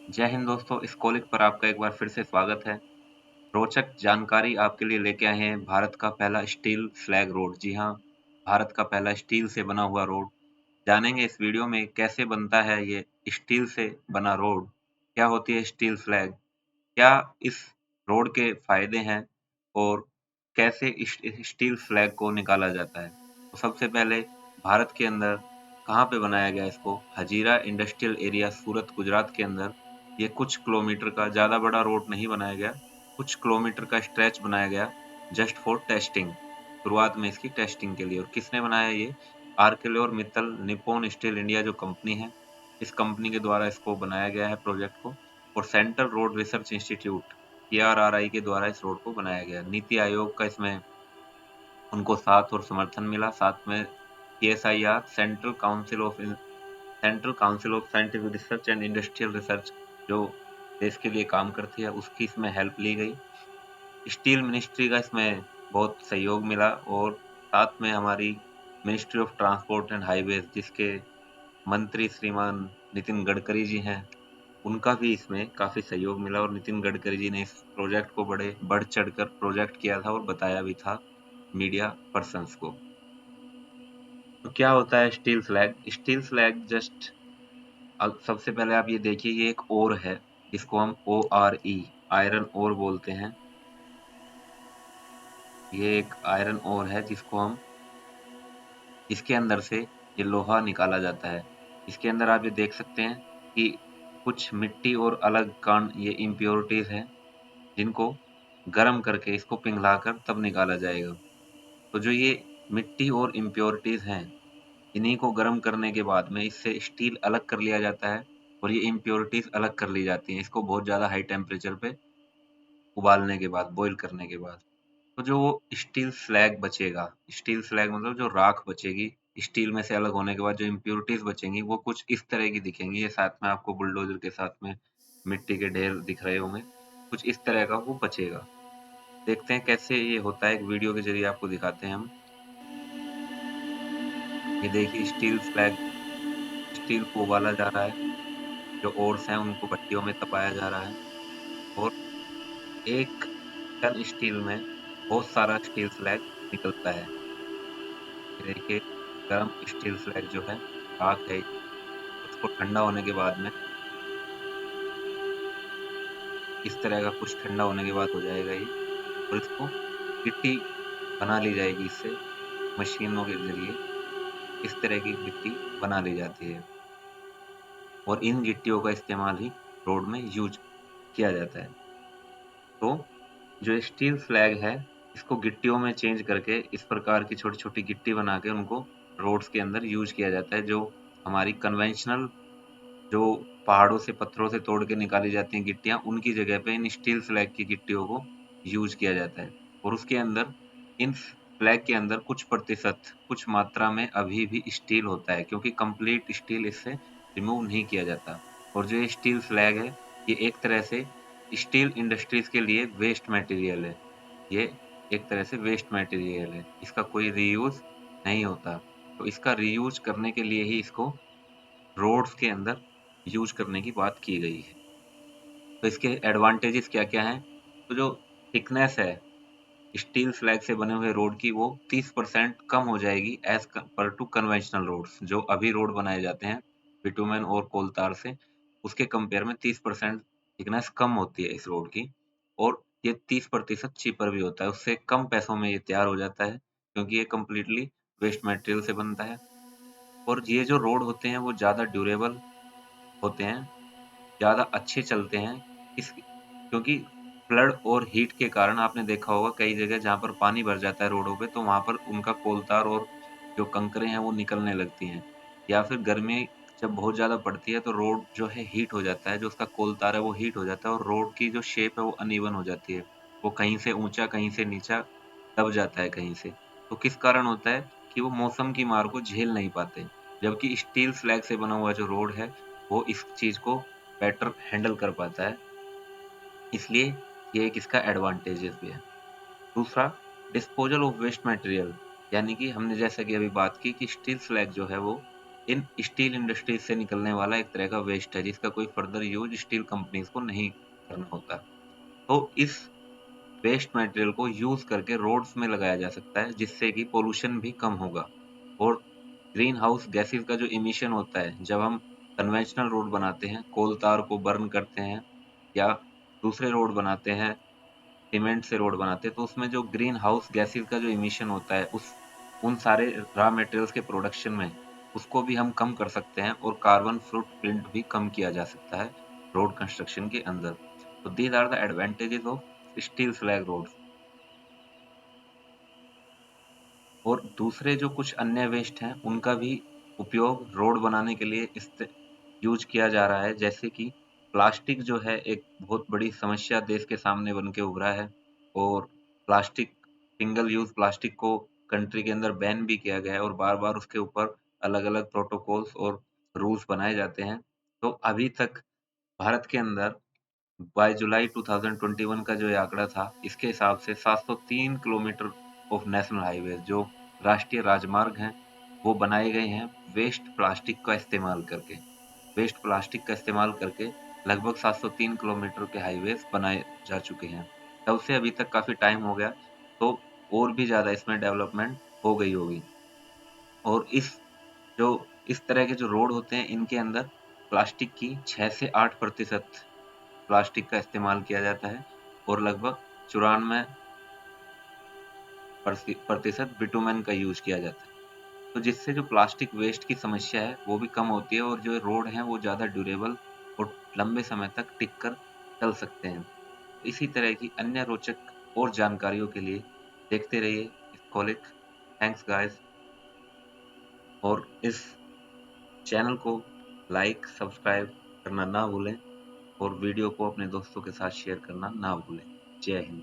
जय हिंद दोस्तों, इस कॉलिक पर आपका एक बार फिर से स्वागत है। रोचक जानकारी आपके लिए लेके आए हैं भारत का पहला स्टील फ्लैग रोड। जी हाँ, भारत का पहला स्टील से बना हुआ रोड। जानेंगे इस वीडियो में कैसे बनता है ये स्टील से बना रोड, क्या होती है स्टील फ्लैग, क्या इस रोड के फायदे हैं और कैसे इस स्टील फ्लैग को निकाला जाता है। तो सबसे पहले भारत के अंदर कहाँ पे बनाया गया इसको? हजीरा इंडस्ट्रियल एरिया सूरत गुजरात के अंदर ये कुछ किलोमीटर का, ज़्यादा बड़ा रोड नहीं बनाया गया, कुछ किलोमीटर का स्ट्रेच बनाया गया जस्ट फॉर टेस्टिंग। शुरुआत में इसकी टेस्टिंग के लिए। और किसने बनाया ये? आर्किलो और मित्तल निप्पॉन स्टील इंडिया जो कंपनी है, इस कंपनी के द्वारा इसको बनाया गया है प्रोजेक्ट को। और central road research institute CRRI के द्वारा इस रोड को बनाया गया। नीति आयोग का इसमें उनको साथ और समर्थन मिला। साथ में CSIR central council of scientific research and industrial research जो देश के लिए काम करती है, उसकी इसमें हेल्प ली गई। स्टील मिनिस्ट्री का इसमें बहुत सहयोग मिला। और साथ में हमारी ministry of transport and highways, जिसके मंत्री श्रीमान नितिन गडकरी जी हैं, उनका भी इसमें काफी सहयोग मिला। और नितिन गडकरी जी ने इस प्रोजेक्ट को बड़े बढ़ चढ़कर प्रोजेक्ट किया था और बताया भी था मीडिया पर्सन्स को। तो क्या होता है steel flag? Steel flag just सबसे पहले आप ये देखिए, ये एक ओर है जिसको हम ORE आयरन ओर बोलते हैं। ये एक आयरन ओर है जिसको हम इसके अंदर से ये लोहा निकाला जाता है। इसके अंदर आप ये देख सकते हैं कि कुछ मिट्टी और अलग कण, ये इम्प्योरिटीज हैं जिनको गर्म करके इसको पिघलाकर तब निकाला जाएगा। तो जो ये मिट्टी और इम्प्योरिटीज हैं, इन्हीं को गर्म करने के बाद में इससे स्टील अलग कर लिया जाता है और ये इम्प्योरिटीज अलग कर ली जाती हैं, इसको बहुत ज़्यादा हाई टेम्परेचर पे उबालने के बाद, बॉईल करने के बाद। तो जो स्टील फ्लैग बचेगा, स्टील फ्लैग मतलब जो राख बचेगी स्टील में से अलग होने के बाद, जो इम्प्योरिटीज बचेंगी वो कुछ इस तरह की दिखेंगी। ये साथ में आपको बुलडोजर के साथ में मिट्टी के ढेर दिख रहे होंगे, कुछ इस तरह का वो बचेगा। देखते हैं कैसे ये होता है, एक वीडियो के जरिए आपको दिखाते हैं हम। ये देखिए स्टील फ्लैग, स्टील को उबाला जा रहा है, जो ओर्स हैं उनको भट्टियों में तपाया जा रहा है। और एक टन स्टील में बहुत सारा स्टील फ्लैग निकलता है। ये देखिए गरम स्टील फ्लैग जो है, राख है, उसको ठंडा होने के बाद में इस तरह का कुछ ठंडा होने के बाद हो जाएगा ये। और इसको गिट्टी बना ली जाएगी, इससे मशीनों के जरिए इस तरह की गिट्टी बना ली जाती है। और इन गिट्टियों का इस्तेमाल ही रोड में यूज किया जाता है। तो जो स्टील फ्लैग है, इसको गिट्टियों में चेंज करके इस प्रकार की छोटी छोटी गिट्टी बना के उनको रोड्स के अंदर यूज किया जाता है। जो हमारी कन्वेंशनल, जो पहाड़ों से पत्थरों से तोड़ के निकाली जाती हैं गिट्टियां, उनकी जगह पे इन स्टील फ्लैग की गिट्टियों को यूज किया जाता है। और उसके अंदर, इन फ्लैग के अंदर कुछ प्रतिशत, कुछ मात्रा में अभी भी स्टील होता है, क्योंकि कंप्लीट स्टील इससे रिमूव नहीं किया जाता। और जो ये स्टील फ्लैग है, ये एक तरह से स्टील इंडस्ट्रीज के लिए वेस्ट मटेरियल है। ये एक तरह से वेस्ट मटेरियल है, इसका कोई रीयूज नहीं होता। तो इसका रीयूज करने के लिए ही इसको रोड्स के अंदर यूज करने की बात की गई है। तो इसके एडवांटेजेस क्या-क्या हैं? तो जो थिकनेस है स्टील फ्लैग से बने हुए रोड की, वो 30% कम हो जाएगी as compared to conventional roads. जो अभी रोड बनाए जाते हैं बिटुमेन और कोलतार से, उसके कंपेयर में 30% थिकनेस कम होती है इस रोड की। और ये 30% चीपर भी होता है, उससे कम पैसों में ये तैयार हो जाता है, क्योंकि ये कम्प्लीटली वेस्ट मटेरियल से बनता है। और ये जो रोड होते हैं वो ज़्यादा ड्यूरेबल होते हैं, ज़्यादा अच्छे चलते हैं। इस क्योंकि फ्लड और हीट के कारण आपने देखा होगा कई जगह जहाँ पर पानी भर जाता है रोडों पे, तो वहाँ पर उनका कोलतार और जो कंकरें हैं वो निकलने लगती हैं। या फिर गर्मी जब बहुत ज़्यादा पड़ती है तो रोड जो है हीट हो जाता है, जो उसका कोलतार है वो हीट हो जाता है और रोड की जो शेप है वो अनइवन हो जाती है। वो कहीं से ऊँचा, कहीं से नीचा दब जाता है कहीं से। तो किस कारण होता है? कि वो मौसम की मार को झेल नहीं पाते। जबकि स्टील फ्लैग से बना हुआ जो रोड है, वो इस चीज़ को बेटर हैंडल कर पाता है। इसलिए ये एक इसका एडवांटेजेस भी है। दूसरा, डिस्पोजल ऑफ वेस्ट मटेरियल, यानी कि हमने जैसा कि अभी बात की कि स्टील फ्लैग जो है वो इन स्टील इंडस्ट्रीज से निकलने वाला एक तरह का वेस्ट है जिसका कोई फर्दर यूज स्टील कंपनीज को नहीं करना होता। तो इस वेस्ट मटेरियल को यूज करके रोड्स में लगाया जा सकता है जिससे कि पोल्यूशन भी कम होगा। और ग्रीन हाउस गैसेस का जो इमिशन होता है जब हम कन्वेंशनल रोड बनाते हैं, कोल तार को बर्न करते हैं या दूसरे रोड बनाते हैं, सीमेंट से रोड बनाते हैं, तो उसमें जो ग्रीन हाउस गैसेस का जो इमिशन होता है उस उन सारे रॉ मटेरियल्स के प्रोडक्शन में उसको भी हम कम कर सकते हैं और कार्बन फुटप्रिंट भी कम किया जा सकता है रोड कंस्ट्रक्शन के अंदर। तो these are the advantages of steel slag roads. और दूसरे जो कुछ अन्य वेस्ट हैं उनका भी उपयोग रोड बनाने के लिए यूज किया जा रहा है, जैसे कि प्लास्टिक जो है एक बहुत बड़ी समस्या देश के सामने बन के उभरा है। और प्लास्टिक, सिंगल यूज प्लास्टिक को कंट्री के अंदर बैन भी किया गया है और बार बार उसके ऊपर अलग अलग प्रोटोकॉल्स और रूल्स बनाए जाते हैं। तो अभी तक भारत के अंदर बाय जुलाई 2021 का जो ये आंकड़ा था, इसके हिसाब से 703 किलोमीटर ऑफ नेशनल हाईवे जो राष्ट्रीय राजमार्ग हैं, वो बनाए गए हैं वेस्ट प्लास्टिक का इस्तेमाल करके। वेस्ट प्लास्टिक का इस्तेमाल करके लगभग 703 किलोमीटर के हाईवेज बनाए जा चुके हैं। तब से अभी तक काफ़ी टाइम हो गया, तो और भी ज़्यादा इसमें डेवलपमेंट हो गई होगी। और जो इस तरह के जो रोड होते हैं, इनके अंदर प्लास्टिक की 6 से 8% प्लास्टिक का इस्तेमाल किया जाता है और लगभग 94 प्रतिशत बिटुमेन का यूज किया जाता है। तो जिससे जो प्लास्टिक वेस्ट की समस्या है वो भी कम होती है और जो रोड है वो ज़्यादा ड्यूरेबल और लंबे समय तक टिक कर चल सकते हैं। इसी तरह की अन्य रोचक और जानकारियों के लिए देखते रहिए स्कोलिक। Thanks guys. और इस चैनल को लाइक सब्सक्राइब करना ना भूलें और वीडियो को अपने दोस्तों के साथ शेयर करना ना भूलें। जय हिंद।